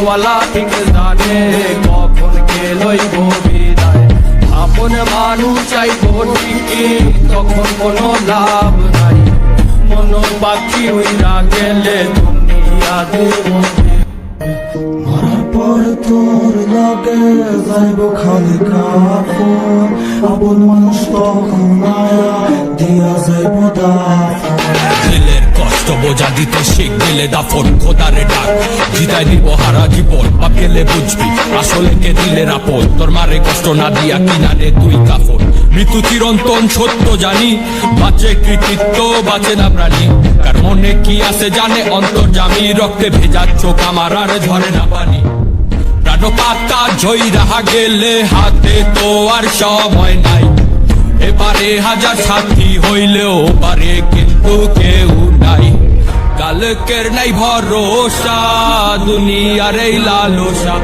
উপরওয়ালা ঠিক জানে কখন কে লইব বিদায়। আপন মানুষ চাইব ঠিকই তখন কোনো লাভ নাই, মন পাখি উইরা গেলে দুনিয়া দেব। মরার পর তোর লাগে যাইব খালি কাফন, আপন মানুষ তখন আয়া দিয়া যাইব দাফন। দিলের কষ্ট বোঝা দিতে শিখ দিলে দাফন, খোদারে ডাক জিতাই দিব হারা জীবন। বাপ গেলে বুঝবি আসলে কে দিলের আপন, তোর মারে কষ্ট না দিয়া কিনারে তুই কাফন। মৃত্যু চিরন্তন সত্য জানি, বাঁচে কৃতিত্ব বাঁচে না প্রাণী। কার মনে কি আছে জানে অন্তর্যামী, রক্তে ভেজা চোখ আমার আর ঝরে না পানি। প্রাণ পাতা ঝই রাহা গেলে হাতে তো আর সময় নাই, এবারে হাজার সাথী হইলেও পারে কিন্তু কেউ নাই। কালকের নাই ভরসা দুনিয়ার এই লালসা,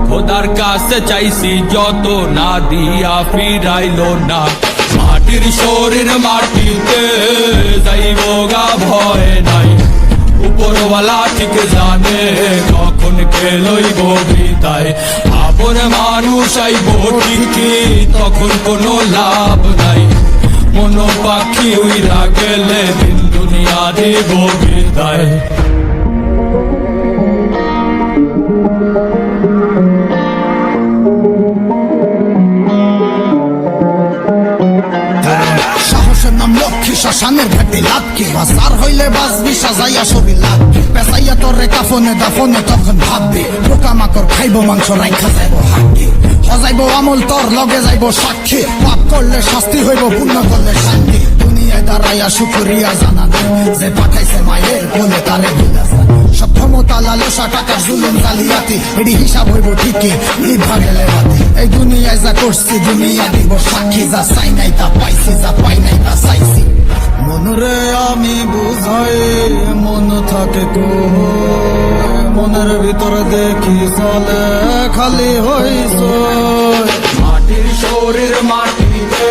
খোদার কাছে চাইছি যত না দিয়া ফিরাইলো না। মাটির শরীর মাটিতে যাইব গা ভয় নাই, উপরওয়ালা ঠিক জানে কখন কে লইব বিদায়। আপন মানুষ আইব ঠিকই তখন কোনো লাভ নাই, মন পাখি উইরা গেলে দিন দুনিয়া দেব বিদায়। সাহসের নাম লক্ষ্মী, শ্মশানের ঘাটে লাভকে বাসার হইলে বাজবি সাজাইয়া ছবি লাগবে। পেঁচাইয়া তোরে কাফনে দাফনে তখন ভাববে, পোকামাকড় খাইব মাংস রাইখা যাইব হাঁকে। হজাইব আমল তোর লগে যাইব সাক্ষী, পাপ করলে শাস্তি হইব পুণ্য করলে শান্তি। দুনিয়ায় দাঁড়াইয়া শুকরিয়া জানাবে যে পাঠাইছে মায়ের বলে তারে ভুলে যায়। সব ক্ষমতা লালসা টাকার জুলুম জালিয়াতি, এটি হিসাব হইব ঠিকই নিভা গেলে বাতি। এই দুনিয়ায় যা করছি দুনিয়া দিব সাক্ষী, যা চাই নাই তা পাইছি, যা পাই নাই তা চাইছি। মনরে আমি বুঝাই মন থাকে কই, মনের ভিতরে দেখি চলে খালি হইছে। মাটির শরীর মাটিতে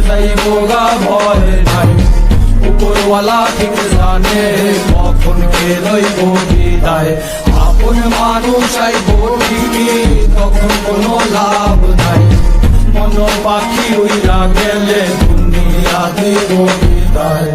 যাইব গা ভয় নাই, উপরওয়ালা ঠিক জানে কখন কে লইব বিদায়। আপন মানুষ আইব ঠিকই তখন কোনো লাভ নাই, মন পাখি উইরা গেলে দুনিয়া দেব বিদায়।